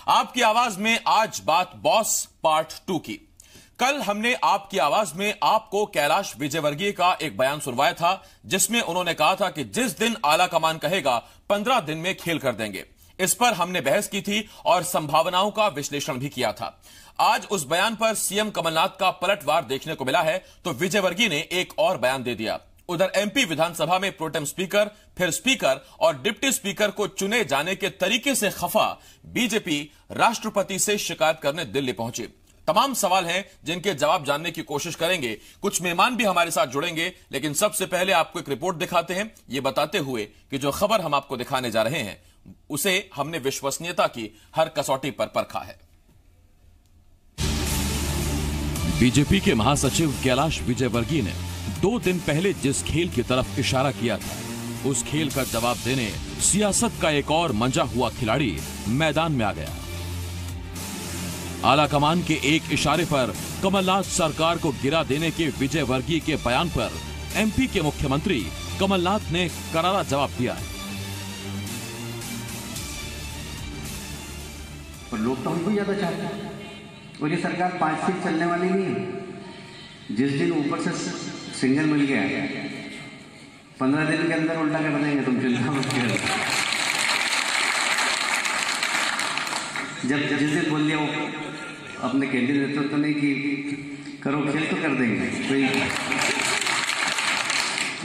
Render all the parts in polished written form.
आपकी आवाज में आज बात बॉस पार्ट 2 की। कल हमने आपकी आवाज में आपको कैलाश विजयवर्गीय का एक बयान सुनवाया था, जिसमें उन्होंने कहा था कि जिस दिन आला कमान कहेगा 15 दिन में खेल कर देंगे। इस पर हमने बहस की थी और संभावनाओं का विश्लेषण भी किया था। आज उस बयान पर सीएम कमलनाथ का पलटवार देखने को मिला है, तो विजयवर्गीय ने एक और बयान दे दिया। उधर एमपी विधानसभा में प्रोटेम स्पीकर, फिर स्पीकर और डिप्टी स्पीकर को चुने जाने के तरीके से खफा बीजेपी राष्ट्रपति से शिकायत करने दिल्ली पहुंची। तमाम सवाल हैं जिनके जवाब जानने की कोशिश करेंगे। कुछ मेहमान भी हमारे साथ जुड़ेंगे, लेकिन सबसे पहले आपको एक रिपोर्ट दिखाते हैं, ये बताते हुए कि जो खबर हम आपको दिखाने जा रहे हैं उसे हमने विश्वसनीयता की हर कसौटी पर परखा है। बीजेपी के महासचिव कैलाश विजयवर्गीय ने 2 दिन पहले जिस खेल की तरफ इशारा किया था, उस खेल का जवाब देने सियासत का एक और मंजा हुआ खिलाड़ी मैदान में आ गया। आलाकमान के एक इशारे पर कमलनाथ सरकार को गिरा देने के विजयवर्गीय के बयान पर एमपी के मुख्यमंत्री कमलनाथ ने करारा जवाब दिया है। पर लोग तो हमको ज्यादा चाहते हैं और ये सरकार 5 सीट चलने वाली नहीं है। जिस दिन ऊपर से सिग्नल मिल गया 15 दिन के अंदर उल्टा के बनाएंगे, तुम चिंता मत करो। जब जिस दिन बोल दिया वो अपने केंद्रीय नेतृत्व ने कि करो खेल तो कर देंगे, कोई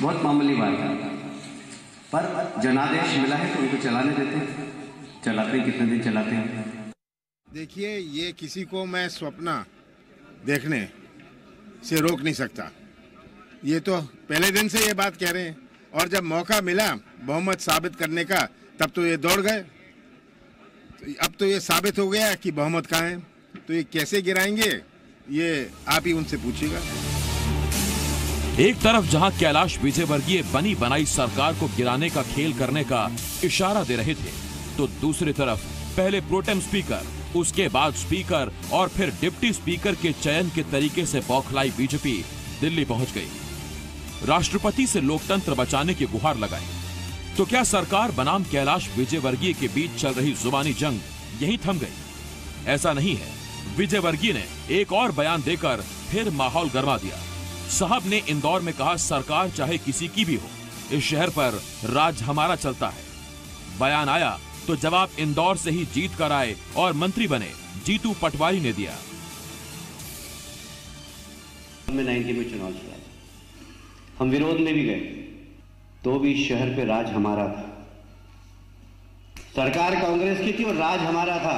बहुत मामूली बात है। पर जनादेश मिला है तो उनको चलाने देते हैं, चलाते हैं, कितने दिन चलाते हैं। देखिए, ये किसी को मैं स्वप्न देखने से रोक नहीं सकता। ये तो पहले दिन से ये बात कह रहे हैं और जब मौका मिला बहुमत साबित करने का तब तो ये दौड़ गए। तो अब तो ये साबित हो गया कि बहुमत कहाँ है, तो ये कैसे गिराएंगे ये आप ही उनसे पूछिएगा। एक तरफ जहां कैलाश विजयवर्गीय बनी बनाई सरकार को गिराने का खेल करने का इशारा दे रहे थे, तो दूसरी तरफ पहले प्रोटेम स्पीकर, उसके बाद स्पीकर और फिर डिप्टी स्पीकर के चयन के तरीके से बौखलाई बीजेपी दिल्ली पहुंच गई। राष्ट्रपति से लोकतंत्र बचाने की गुहार लगाई। तो क्या सरकार बनाम कैलाश विजयवर्गीय के बीच चल रही जुबानी जंग यहीं थम गई? ऐसा नहीं है। विजयवर्गीय ने एक और बयान देकर फिर माहौल गरमा दिया। साहब ने इंदौर में कहा, सरकार चाहे किसी की भी हो, इस शहर पर राज हमारा चलता है। बयान आया तो जवाब इंदौर से ही जीत कर आए और मंत्री बने जीतू पटवारी ने दिया। हमने 90 में चुनाव किया, हम विरोध में भी गए, तो भी शहर पे राज हमारा था। सरकार कांग्रेस की थी और राज हमारा था।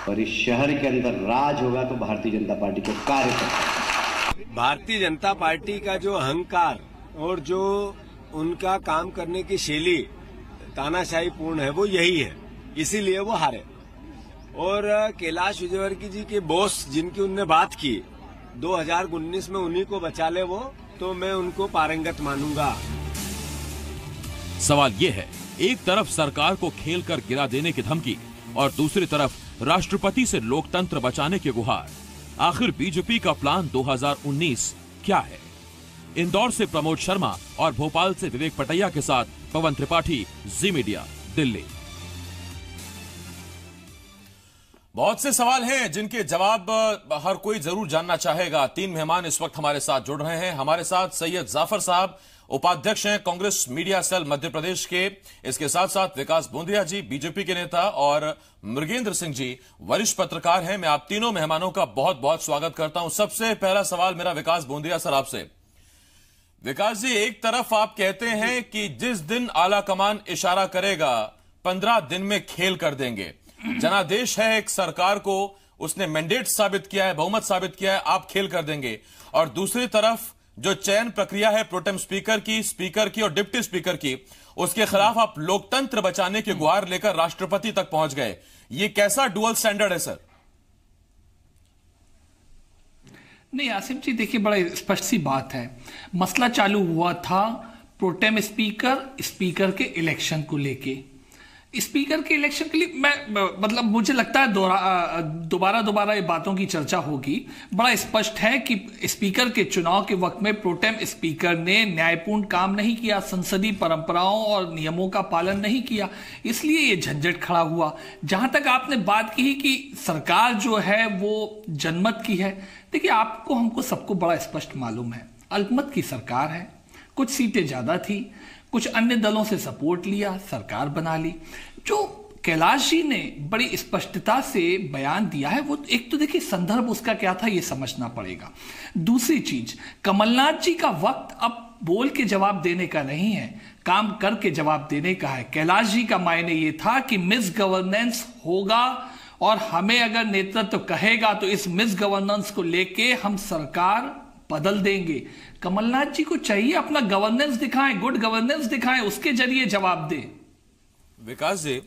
और इस शहर के अंदर राज होगा तो भारतीय जनता पार्टी के कार्यकर्ता। भारतीय जनता पार्टी का जो अहंकार और जो उनका काम करने की शैली तानाशाही पूर्ण है, वो यही है, इसीलिए वो हारे। और कैलाश विजयवर्गीय जी के बॉस जिनकी उनने बात की 2019 में उन्हीं को बचा ले वो, तो मैं उनको पारंगत मानूंगा। सवाल ये है, एक तरफ सरकार को खेल कर गिरा देने की धमकी और दूसरी तरफ राष्ट्रपति से लोकतंत्र बचाने की गुहार। आखिर बीजेपी का प्लान 2019 क्या है? इंदौर से प्रमोद शर्मा और भोपाल से विवेक पटैया के साथ पवन त्रिपाठी, जी मीडिया, दिल्ली। बहुत से सवाल हैं जिनके जवाब हर कोई जरूर जानना चाहेगा। 3 मेहमान इस वक्त हमारे साथ जुड़ रहे हैं। हमारे साथ सैयद जाफर साहब, उपाध्यक्ष हैं कांग्रेस मीडिया सेल मध्य प्रदेश के। इसके साथ साथ विकास बूंदिया जी, बीजेपी के नेता, और मृगेंद्र सिंह जी, वरिष्ठ पत्रकार हैं। मैं आप तीनों मेहमानों का बहुत बहुत स्वागत करता हूं। सबसे पहला सवाल मेरा विकास बूंदिया सर आपसे। विकास जी, एक तरफ आप कहते हैं कि जिस दिन आला कमान इशारा करेगा 15 दिन में खेल कर देंगे। जनादेश है एक सरकार को, उसने मैंडेट साबित किया है, बहुमत साबित किया है, आप खेल कर देंगे। और दूसरी तरफ जो चयन प्रक्रिया है प्रोटेम स्पीकर की, स्पीकर की और डिप्टी स्पीकर की, उसके खिलाफ आप लोकतंत्र बचाने की गुहार लेकर राष्ट्रपति तक पहुंच गए। ये कैसा डुअल स्टैंडर्ड है सर? नहीं आसिफ जी, देखिए बड़ा स्पष्ट सी बात है। मसला चालू हुआ था प्रोटेम स्पीकर के इलेक्शन को लेके। स्पीकर के इलेक्शन के लिए मतलब मुझे लगता है दोबारा ये बातों की चर्चा होगी। बड़ा स्पष्ट है कि स्पीकर के चुनाव के वक्त में प्रोटेम स्पीकर ने न्यायपूर्ण काम नहीं किया, संसदीय परंपराओं और नियमों का पालन नहीं किया, इसलिए ये झंझट खड़ा हुआ। जहां तक आपने बात की कि सरकार जो है वो जनमत की है, देखिए आपको हमको सबको बड़ा स्पष्ट मालूम है, अल्पमत की सरकार है, कुछ सीटें ज्यादा थी, कुछ अन्य दलों से सपोर्ट लिया, सरकार बना ली। जो कैलाश जी ने बड़ी स्पष्टता से बयान दिया है, वो एक तो देखिए संदर्भ उसका क्या था ये समझना पड़ेगा। दूसरी चीज, कमलनाथ जी का वक्त अब बोल के जवाब देने का नहीं है, काम करके जवाब देने का है। कैलाश जी का मायने ये था कि मिस गवर्नेंस होगा और हमें अगर नेतृत्व कहेगा तो इस मिस गवर्नेंस को लेके हम सरकार बदल देंगे। कमलनाथ जी को चाहिए अपना गवर्नेंस दिखाएं, गुड गवर्नेंस दिखाएं, उसके जरिए जवाब दें। विकास जी,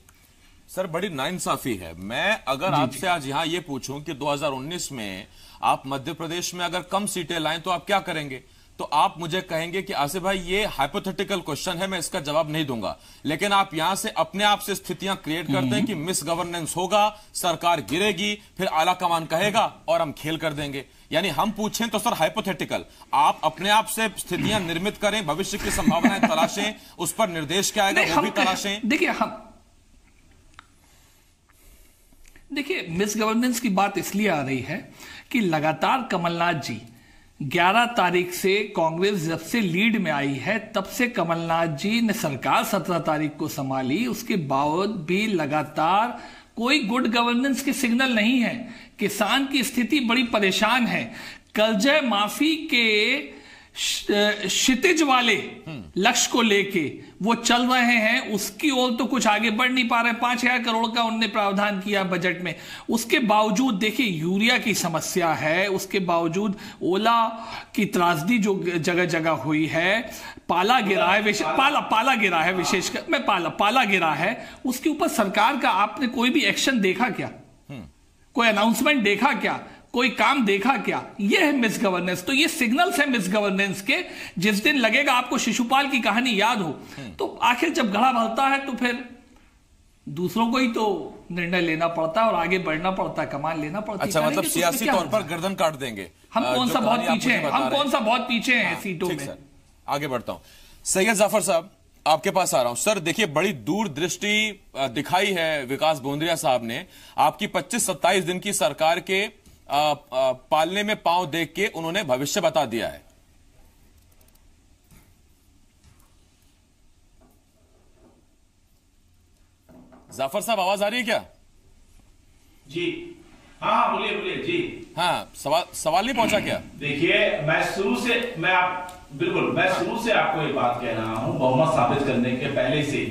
सर बड़ी नाइंसाफी है। मैं अगर आपसे आज यहां ये पूछूं कि 2019 में आप मध्य प्रदेश में अगर कम सीटें लाएं तो आप क्या करेंगे, तो आप मुझे कहेंगे कि आसिफ भाई ये हाइपोथेटिकल क्वेश्चन है, मैं इसका जवाब नहीं दूंगा। लेकिन आप यहां से अपने आप से स्थितियां क्रिएट करते हैं कि मिस गवर्नेंस होगा, सरकार गिरेगी, फिर आला कमान कहेगा और हम खेल कर देंगे। यानी हम पूछें तो सर हाइपोथेटिकल, आप अपने आप से स्थितियां निर्मित करें, भविष्य की संभावनाएं तलाशें, उस पर निर्देश क्या आएगा वो भी तलाशें। देखिए मिस गवर्नेंस की बात इसलिए आ रही है कि लगातार कमलनाथ जी 11 तारीख से कांग्रेस जब से लीड में आई है तब से कमलनाथ जी ने सरकार 17 तारीख को संभाली, उसके बावजूद भी लगातार कोई गुड गवर्नेंस के सिग्नल नहीं है। किसान की स्थिति बड़ी परेशान है, कर्जे माफी के क्षितिज वाले लक्ष्य को लेके वो चल रहे हैं, उसकी ओर तो कुछ आगे बढ़ नहीं पा रहे। 5,000 करोड़ का उन्होंने प्रावधान किया बजट में, उसके बावजूद देखिए यूरिया की समस्या है, उसके बावजूद ओला की त्रासदी जो जगह जगह हुई है, पाला गिरा है, पाला गिरा है, विशेषकर मैं पाला गिरा है, उसके ऊपर सरकार का आपने कोई भी एक्शन देखा क्या? कोई अनाउंसमेंट देखा क्या? कोई काम देखा क्या? यह है मिस गवर्नेंस। तो ये सिग्नल्स है मिस गवर्नेंस के। जिस दिन लगेगा आपको शिशुपाल की कहानी याद हो, तो आखिर जब घड़ा भरता है तो फिर दूसरों को ही तो निर्णय लेना पड़ता है और आगे बढ़ना पड़ता है, कमान लेना पड़ता है। अच्छा, मतलब सियासी तौर पर गर्दन काट देंगे। हम कौन सा बहुत पीछे हैं, हम कौन सा बहुत पीछे हैं सीटों में। आगे बढ़ता हूं, सैयद जाफर साहब आपके पास आ रहा हूं। सर देखिए बड़ी दूरदृष्टि दिखाई है विकास बोंद्रिया साहब ने। आपकी 25-27 दिन की सरकार के पालने में पांव देख के उन्होंने भविष्य बता दिया है। जाफर साहब आवाज आ रही है क्या? जी हाँ, बोलिए जी। हाँ, सवाल नहीं पहुंचा क्या? देखिए मैं शुरू से आपको ये बात कह रहा हूं, बहुमत साबित करने के पहले से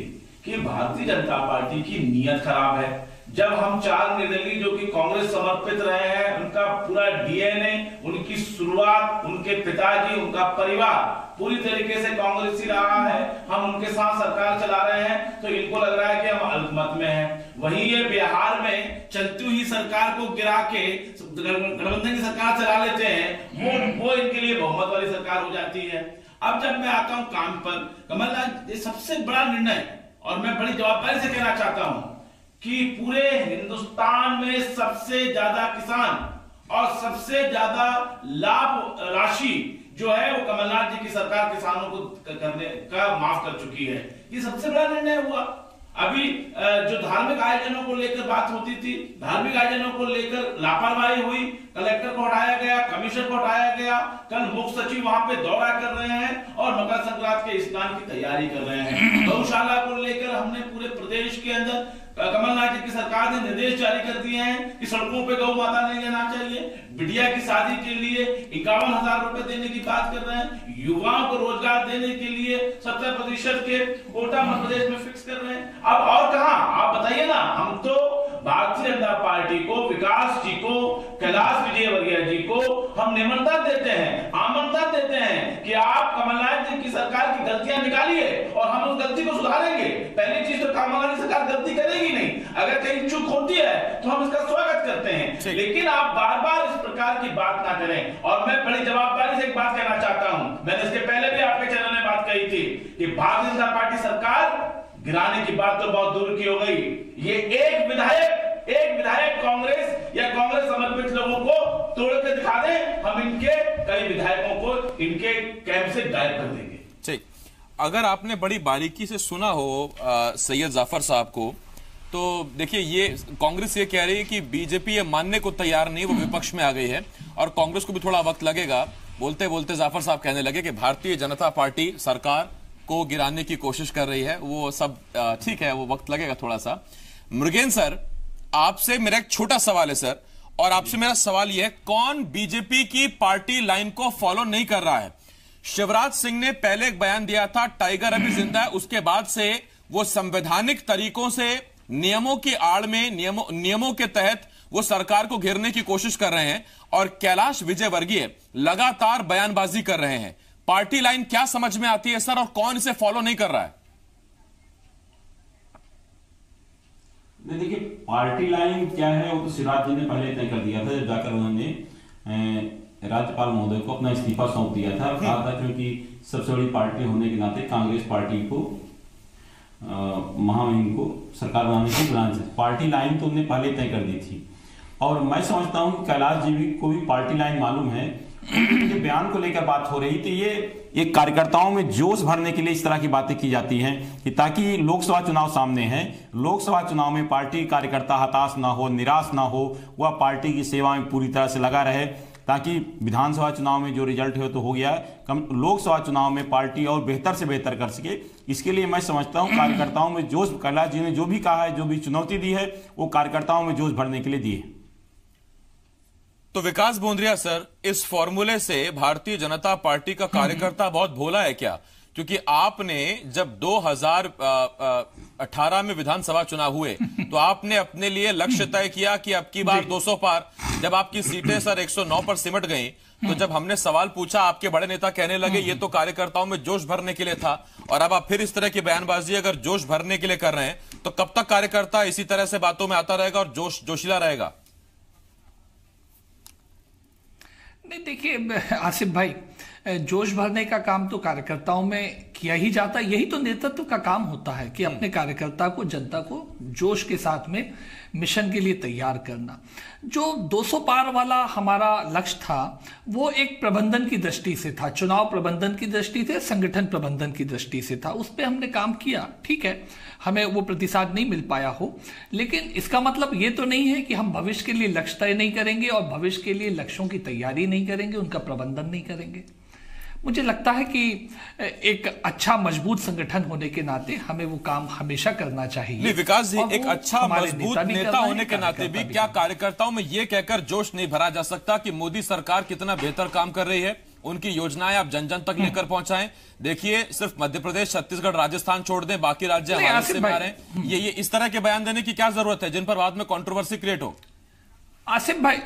कि भारतीय जनता पार्टी की नीयत खराब है। जब हम 4 निर्दलीय जो कि कांग्रेस समर्पित रहे हैं, उनका पूरा डीएनए, उनकी शुरुआत, उनके पिताजी, उनका परिवार पूरी तरीके से कांग्रेसी रहा है, हम उनके साथ सरकार चला रहे हैं, तो इनको लग रहा है कि हम अल्पमत में हैं। वहीं ये बिहार में चलती हुई सरकार को गिरा के गठबंधन की सरकार चला लेते हैं, वो इनके लिए बहुमत वाली सरकार हो जाती है। अब जब मैं आता हूं काम पर, कमलनाथ ये सबसे बड़ा निर्णय, और मैं बड़ी जवाबदारी से कहना चाहता हूं कि पूरे हिंदुस्तान में सबसे ज्यादा किसान और सबसे ज्यादा लाभ राशि जो है वो कमलनाथ जी की सरकार किसानों को करने का माफ कर चुकी है। ये सबसे बड़ा निर्णय हुआ। अभी जो धार्मिक आयोजनों को लेकर बात होती थी, धार्मिक आयोजनों को लेकर लापरवाही हुई, कलेक्टर को हटाया गया, कमिश्नर को हटाया गया, कल मुख्य सचिव वहां पे दौरा कर रहे हैं और मकर संक्रांति के स्नान की तैयारी कर रहे हैं। गौशाला को लेकर हमने पूरे प्रदेश के अंदर कमलनाथ जी की सरकार ने निर्देश जारी कर दिए हैं कि सड़कों पे गौ माता नहीं लेना चाहिए। बिटिया की शादी के लिए 51,000 रुपए देने की बात कर रहे हैं। युवाओं को रोजगार देने के लिए 70% के कोटा मध्य प्रदेश में फिक्स कर रहे हैं। अब और कहां आप बताइए ना। हम तो भारतीय जनता पार्टी को, विकास जी को, कैलाश विजयवर्गीय जी को हम निमंत्रण देते हैं, आमंत्रण देते हैं कि आप कमलनाथ जी की सरकार की गलतियां निकालिए और हम उस गलती को सुधारेंगे। पहली चीज तो कमलनाथ जी सरकार गलती करेगी नहीं, अगर कहीं चूक होती है तो हम इसका स्वागत करते हैं, लेकिन आप बार बार इस प्रकार की बात ना करें। और मैं बड़ी जवाबदारी से एक बात कहना चाहता हूं, मैंने इसके पहले भी आपके चैनल में बात कही थी कि भारतीय जनता पार्टी सरकार गिराने की बात तो बहुत दूर की हो गई। ये एक विधायक कांग्रेस या कांग्रेस समर्पित लोगों को तोड़ के दिखा दें, हम इनके कई विधायकों को इनके कैंप से गायब कर देंगे। ठीक, अगर आपने बड़ी बारीकी से सुना हो सैयद जाफर साहब को, तो देखिए ये कांग्रेस ये कह रही है कि बीजेपी ये मानने को तैयार नहीं, वो विपक्ष में आ गई है और कांग्रेस को भी थोड़ा वक्त लगेगा। बोलते बोलते जाफर साहब कहने लगे कि भारतीय जनता पार्टी सरकार को गिराने की कोशिश कर रही है। वो सब ठीक है, वो वक्त लगेगा थोड़ा सा। मृगेन सर, आपसे मेरा एक छोटा सवाल है सर, और आपसे मेरा सवाल यह है, कौन बीजेपी की पार्टी लाइन को फॉलो नहीं कर रहा है? शिवराज सिंह ने पहले एक बयान दिया था टाइगर अभी जिंदा है, उसके बाद से वो संवैधानिक तरीकों से नियमों की आड़ में नियमों के तहत वो सरकार को घेरने की कोशिश कर रहे हैं, और कैलाश विजयवर्गीय लगातार बयानबाजी कर रहे हैं। पार्टी लाइन क्या समझ में आती है सर, और कौन इसे फॉलो नहीं कर रहा है? नहीं, देखिए पार्टी लाइन क्या है वो तो शिवराज जी ने पहले तय कर दिया था, जब जाकर उन्होंने राज्यपाल महोदय को अपना इस्तीफा सौंप दिया था। कहा था क्योंकि सबसे बड़ी पार्टी होने के नाते कांग्रेस पार्टी को महामहिम को सरकार बनाने की ब्रांच है, पार्टी लाइन तो उन्होंने पहले तय कर दी थी। और मैं समझता हूं कि कैलाश जी को भी पार्टी लाइन मालूम है। ये बयान को लेकर बात हो रही थी, ये कार्यकर्ताओं में जोश भरने के लिए इस तरह की बातें की जाती हैं कि ताकि लोकसभा चुनाव सामने हैं, लोकसभा चुनाव में पार्टी कार्यकर्ता हताश ना हो, निराश ना हो, वह पार्टी की सेवा में पूरी तरह से लगा रहे, ताकि विधानसभा चुनाव में जो रिजल्ट है तो हो गया, कम लोकसभा चुनाव में पार्टी और बेहतर से बेहतर कर सके। इसके लिए मैं समझता हूं कार्यकर्ताओं में जोश, कैलाश जी ने जो भी कहा है, जो भी चुनौती दी है, वो कार्यकर्ताओं में जोश भरने के लिए दी है। तो विकास बोंद्रिया सर, इस फॉर्मूले से भारतीय जनता पार्टी का कार्यकर्ता बहुत भोला है क्या? क्योंकि आपने जब 2018 में विधानसभा चुनाव हुए तो आपने अपने लिए लक्ष्य तय किया कि अब की बार 200 पार। जब आपकी सीटें सर 109 पर सिमट गई, तो जब हमने सवाल पूछा, आपके बड़े नेता कहने लगे ये तो कार्यकर्ताओं में जोश भरने के लिए था, और अब आप फिर इस तरह की बयानबाजी अगर जोश भरने के लिए कर रहे हैं, तो कब तक कार्यकर्ता इसी तरह से बातों में आता रहेगा और जोशीला रहेगा? नहीं, देखिए आसिफ भाई, जोश भरने का काम तो कार्यकर्ताओं में किया ही जाता है। यही तो नेतृत्व का काम होता है कि अपने कार्यकर्ता को, जनता को जोश के साथ में मिशन के लिए तैयार करना। जो 200 पार वाला हमारा लक्ष्य था, वो एक प्रबंधन की दृष्टि से था, चुनाव प्रबंधन की दृष्टि से, संगठन प्रबंधन की दृष्टि से था। उस पर हमने काम किया, ठीक है, हमें वो प्रतिसाद नहीं मिल पाया हो, लेकिन इसका मतलब ये तो नहीं है कि हम भविष्य के लिए लक्ष्य तय नहीं करेंगे और भविष्य के लिए लक्ष्यों की तैयारी नहीं करेंगे, उनका प्रबंधन नहीं करेंगे। मुझे लगता है कि एक अच्छा मजबूत संगठन होने के नाते हमें वो काम हमेशा करना चाहिए। नहीं विकास जी, एक अच्छा मजबूत नेता होने के नाते भी क्या कार्यकर्ताओं में ये कहकर जोश नहीं भरा जा सकता कि मोदी सरकार कितना बेहतर काम कर रही है, उनकी योजनाएं आप जन जन तक लेकर पहुंचाएं? देखिए, सिर्फ मध्य प्रदेश, छत्तीसगढ़, राजस्थान छोड़ दें, बाकी राज्य हमारे से आ रहे हैं। ये इस तरह के बयान देने की क्या जरूरत है जिन पर बाद में कंट्रोवर्सी क्रिएट हो? आसिफ भाई,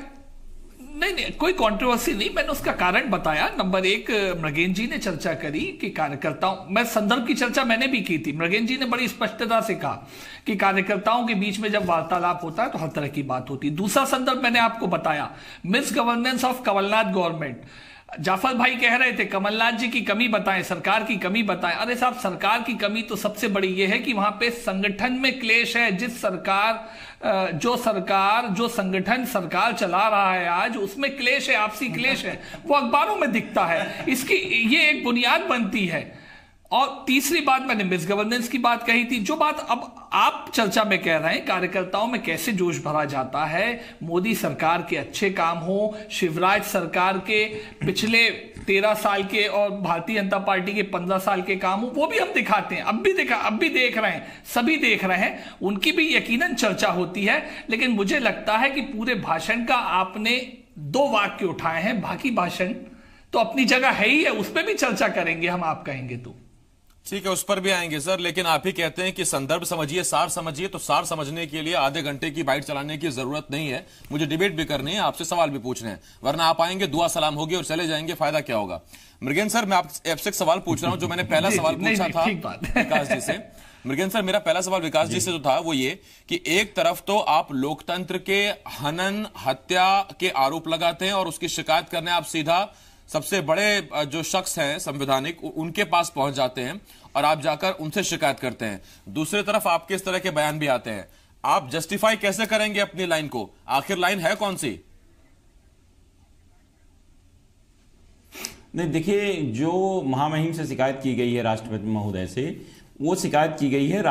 नहीं, कोई कंट्रोवर्सी नहीं। मैंने उसका कारण बताया। नंबर एक, मृगेन जी ने चर्चा करी कि कार्यकर्ताओं, मैं संदर्भ की चर्चा मैंने भी की थी। मृगेन जी ने बड़ी स्पष्टता से कहा कि कार्यकर्ताओं के बीच में जब वार्तालाप होता है तो हर तरह की बात होती है। दूसरा संदर्भ मैंने आपको बताया, misgovernance of Kamal Nath government. Jafar भाई कह रहे थे कमलनाथ जी की कमी बताएं, सरकार की कमी बताएं। अरे साहब, सरकार की कमी तो सबसे बड़ी यह है कि वहां पे संगठन में क्लेश है। जो संगठन सरकार चला रहा है आज, उसमें क्लेश है, आपसी क्लेश है, वो अखबारों में दिखता है। इसकी ये एक बुनियाद बनती है। और तीसरी बात, मैंने मिस गवर्नेंस की बात कही थी। जो बात अब आप चर्चा में कह रहे हैं, कार्यकर्ताओं में कैसे जोश भरा जाता है, मोदी सरकार के अच्छे काम हो, शिवराज सरकार के पिछले 13 साल के और भारतीय जनता पार्टी के 15 साल के काम हो, वो भी हम दिखाते हैं। अब भी देख रहे हैं, सभी देख रहे हैं, उनकी भी यकीनन चर्चा होती है। लेकिन मुझे लगता है कि पूरे भाषण का आपने 2 वाक्य उठाए हैं, बाकी भाषण तो अपनी जगह है ही है, उस पर भी चर्चा करेंगे हम, आप कहेंगे तो ठीक है, उस पर भी आएंगे सर। लेकिन आप ही कहते हैं कि संदर्भ समझिए, सार समझिए, तो सार समझने के लिए आधे घंटे की बाइट चलाने की जरूरत नहीं है। मुझे डिबेट भी करनी है, आपसे सवाल भी पूछने हैं, वरना आप आएंगे, दुआ सलाम होगी और चले जाएंगे, फायदा क्या होगा? मृगेन सर, मैं आपसे एक सवाल पूछ रहा हूं, जो मैंने पहला सवाल पूछा था विकास जी से। मृगेन सर, मेरा पहला सवाल विकास जी से जो था वो ये कि एक तरफ तो आप लोकतंत्र के हनन, हत्या के आरोप लगाते हैं और उसकी शिकायत करने आप सीधा सबसे बड़े जो शख्स हैं संवैधानिक, उनके पास पहुंच जाते हैं, और आप जाकर उनसे शिकायत करते हैं। दूसरी तरफ आपके इस तरह के बयान भी आते हैं, आप जस्टिफाई कैसे करेंगे अपनी लाइन को? आखिर लाइन है कौन सी? नहीं, देखिए, जो महामहिम से शिकायत की गई है राष्ट्रपति महोदय से, वो शिकायत की गई है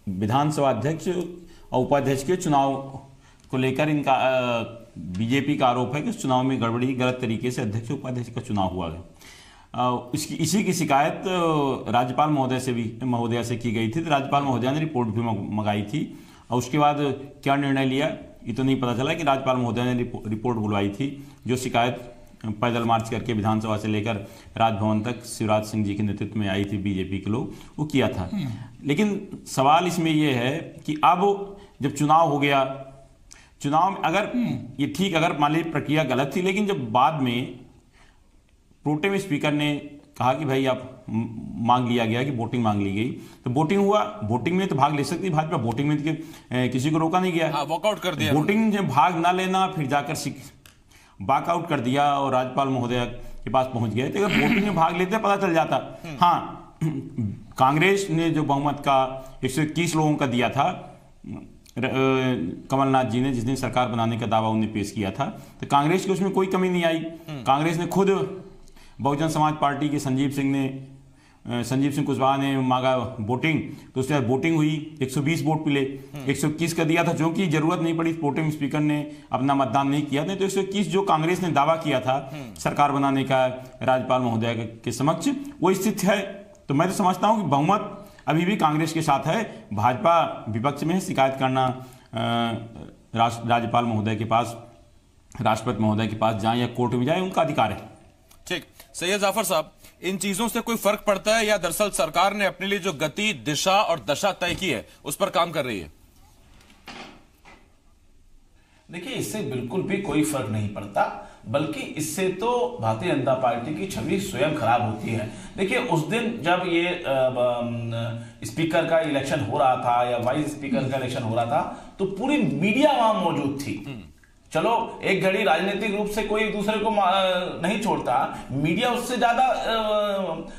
विधानसभा अध्यक्ष और उपाध्यक्ष के चुनाव को लेकर। इनका बीजेपी का आरोप है कि उस चुनाव में गड़बड़ी, गलत तरीके से अध्यक्ष उपाध्यक्ष का चुनाव हुआ है। इसी की शिकायत राज्यपाल महोदया से की गई थी। तो राज्यपाल महोदया ने रिपोर्ट भी मंगाई थी, और उसके बाद क्या निर्णय लिया ये तो नहीं पता चला कि राज्यपाल महोदया ने रिपोर्ट बुलवाई थी। जो शिकायत पैदल मार्च करके विधानसभा से लेकर राजभवन तक शिवराज सिंह जी के नेतृत्व में आई थी बीजेपी के लोग, वो किया था। लेकिन सवाल इसमें यह है कि अब जब चुनाव हो गया, चुनाव में अगर ये ठीक, अगर मान लीजिए प्रक्रिया गलत थी, लेकिन जब बाद में प्रोटेम स्पीकर ने कहा कि भाई आप मांग लिया गया कि वोटिंग मांग ली गई, तो वोटिंग हुआ। वोटिंग में तो भाग ले सकती भाजपा, वोटिंग में किसी को रोका नहीं गया, वॉकआउट कर दिया। वोटिंग में भाग ना लेना, फिर जाकर वॉकआउट कर दिया और राज्यपाल महोदया के पास पहुंच गए। तो अगर वोटिंग में भाग लेते पता चल जाता। हाँ, कांग्रेस ने जो बहुमत का 121 लोगों का दिया था, कमलनाथ जी ने जिस दिन सरकार बनाने का दावा उन्हें पेश किया था, तो कांग्रेस की उसमें कोई कमी नहीं आई। कांग्रेस ने खुद, बहुजन समाज पार्टी के संजीव सिंह कुशवाहा ने मांगा वोटिंग, तो उसके बाद वोटिंग हुई, 120 वोट मिले, 121 का दिया था, जो कि जरूरत नहीं पड़ी, प्रोटेम स्पीकर ने अपना मतदान नहीं किया। नहीं तो 121 जो कांग्रेस ने दावा किया था सरकार बनाने का राज्यपाल महोदया के समक्ष, वो स्थिति है। तो मैं तो समझता हूं कि बहुमत अभी भी कांग्रेस के साथ है। भाजपा विपक्ष में है, शिकायत करना राज्यपाल महोदय के पास, राष्ट्रपति महोदय के पास जाए या कोर्ट में जाए, उनका अधिकार है। ठीक, सैयद जाफर साहब, इन चीजों से कोई फर्क पड़ता है या दरअसल सरकार ने अपने लिए जो गति, दिशा और दशा तय की है उस पर काम कर रही है? देखिए, इससे बिल्कुल भी कोई फर्क नहीं पड़ता, बल्कि इससे तो भारतीय जनता पार्टी की छवि स्वयं खराब होती है। देखिए, उस दिन जब ये स्पीकर का इलेक्शन हो रहा था या वाइस स्पीकर का इलेक्शन हो रहा था, तो पूरी मीडिया वहां मौजूद थी। चलो, एक घड़ी राजनीतिक रूप से कोई दूसरे को नहीं छोड़ता, मीडिया उससे ज्यादा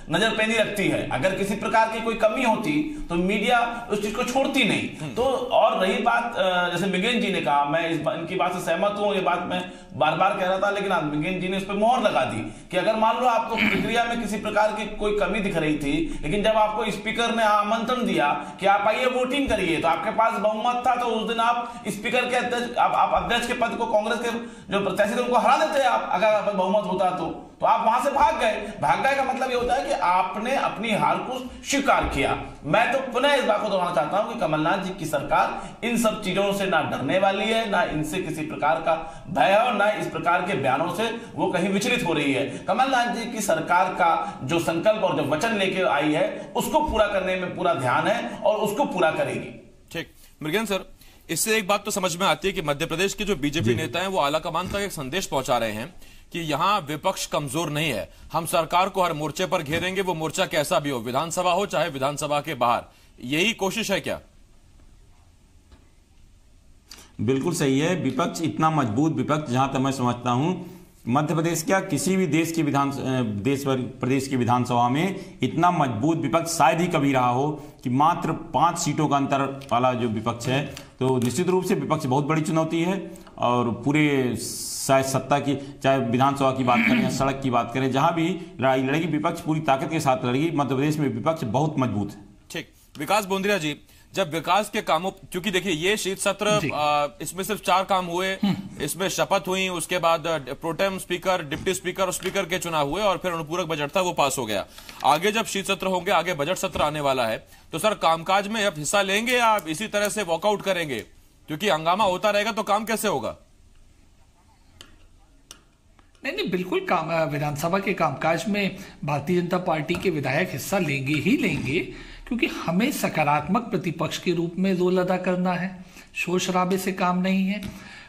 नजर पैनी रखती है। अगर किसी प्रकार की कोई कमी होती तो मीडिया उस चीज को छोड़ती नहीं। तो और रही बात, जैसे मिगेन जी ने कहा, मैं इनकी बात से सहमत हूं, ये बात मैं बार बार कह रहा था, लेकिन मिगेन जी ने उस पर मोहर लगा दी कि अगर मान लो आपको प्रक्रिया में किसी प्रकार की कोई कमी दिख रही थी, लेकिन जब आपको स्पीकर ने आमंत्रण दिया कि आप आइए वोटिंग करिए, तो आपके पास बहुमत था, तो उस दिन आप स्पीकर के अध्यक्ष, आप अध्यक्ष के पद को कांग्रेस के जो प्रत्याशी थे उनको हरा देते हैं आप, अगर बहुमत होता तो आप वहां से भाग गए का मतलब ये होता है कि आपने अपनी हार को स्वीकार किया। मैं तो पुनः इस बात को दोहराना चाहता हूं कि कमलनाथ जी की सरकार इन सब चीजों से ना डरने वाली है, ना इनसे किसी प्रकार का भय है, और ना इस प्रकार के बयानों से वो कहीं विचलित हो रही है। कमलनाथ जी की सरकार का जो संकल्प और जो वचन लेकर आई है, उसको पूरा करने में पूरा ध्यान है और उसको पूरा करेगी। ठीक, मृगेन सर, इससे एक बात तो समझ में आती है कि मध्य प्रदेश के जो बीजेपी नेता हैं वो आलाकमान तक एक संदेश पहुंचा रहे हैं कि यहां विपक्ष कमजोर नहीं है, हम सरकार को हर मोर्चे पर घेरेंगे, वो मोर्चा कैसा भी हो, विधानसभा हो चाहे विधानसभा के बाहर। यही कोशिश है क्या? बिल्कुल सही है। विपक्ष इतना मजबूत विपक्ष, जहां तक मैं समझता हूं, मध्य प्रदेश क्या किसी भी प्रदेश की विधानसभा में इतना मजबूत विपक्ष शायद ही कभी रहा हो कि मात्र 5 सीटों का अंतर वाला जो विपक्ष है। तो निश्चित रूप से विपक्ष बहुत बड़ी चुनौती है, और पूरे शायद सत्ता की, चाहे विधानसभा की बात करें या सड़क की बात करें, जहां भी लड़ाई लड़ेगी विपक्ष पूरी ताकत के साथ लड़ेगी। मध्य प्रदेश में विपक्ष बहुत मजबूत है। ठीक, विकास बोंद्रिया जी, जब विकास के कामों, क्योंकि देखिए ये शीत सत्र, इसमें सिर्फ 4 काम हुए, इसमें शपथ हुई, उसके बाद प्रोटेम स्पीकर, डिप्टी स्पीकर और स्पीकर के चुनाव हुए, और फिर अनुपूरक बजट था वो पास हो गया। आगे जब शीत सत्र होंगे, आगे बजट सत्र आने वाला है, तो सर कामकाज में अब हिस्सा लेंगे या आप इसी तरह से वॉकआउट करेंगे? क्योंकि हंगामा होता रहेगा तो काम कैसे होगा? नहीं, बिल्कुल विधानसभा के कामकाज में भारतीय जनता पार्टी के विधायक हिस्सा लेंगे ही लेंगे, क्योंकि हमें सकारात्मक प्रतिपक्ष के रूप में रोल अदा करना है, शोर शराबे से काम नहीं है।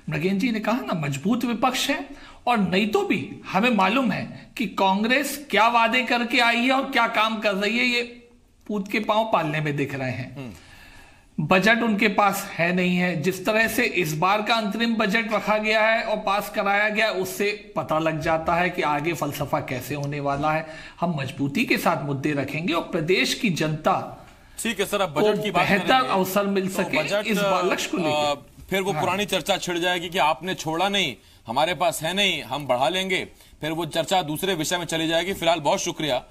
मृगेन जी ने कहा ना, मजबूत विपक्ष है, और नहीं तो भी हमें मालूम है कि कांग्रेस क्या वादे करके आई है और क्या काम कर रही है, ये पूत के पांव पालने में दिख रहे हैं। बजट उनके पास है नहीं है। जिस तरह से इस बार का अंतरिम बजट रखा गया है और पास कराया गया, उससे पता लग जाता है कि आगे फलसफा कैसे होने वाला है। हम मजबूती के साथ मुद्दे रखेंगे और प्रदेश की जनता, ठीक है सर, अब बजट की बात बेहतर अवसर मिल सके इस लक्ष्य को लेकर। फिर वो पुरानी चर्चा छिड़ जाएगी कि आपने छोड़ा नहीं, हमारे पास है नहीं, हम बढ़ा लेंगे। फिर वो चर्चा दूसरे विषय में चली जाएगी। फिलहाल बहुत शुक्रिया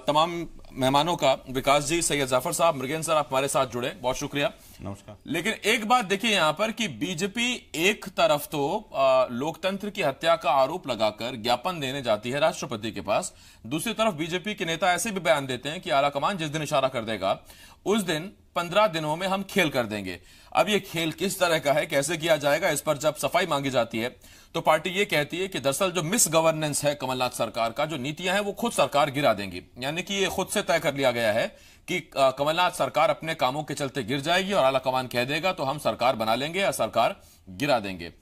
तमाम मेहमानों का, विकास जी, सैयद जाफर साहब, मृगेन सर, आप हमारे साथ जुड़े, बहुत शुक्रिया। नमस्कार। लेकिन एक बात देखिए यहां पर कि बीजेपी एक तरफ तो लोकतंत्र की हत्या का आरोप लगाकर ज्ञापन देने जाती है राष्ट्रपति के पास, दूसरी तरफ बीजेपी के नेता ऐसे भी बयान देते हैं कि आलाकमान जिस दिन इशारा कर देगा उस दिन 15 दिनों में हम खेल कर देंगे। अब ये खेल किस तरह का है, कैसे किया जाएगा, इस पर जब सफाई मांगी जाती है तो पार्टी ये कहती है कि दरअसल जो मिस गवर्नेंस है कमलनाथ सरकार का, जो नीतियां हैं वो खुद सरकार गिरा देंगी। यानी कि ये खुद से तय कर लिया गया है कि कमलनाथ सरकार अपने कामों के चलते गिर जाएगी और आलाकमान कह देगा तो हम सरकार बना लेंगे या सरकार गिरा देंगे।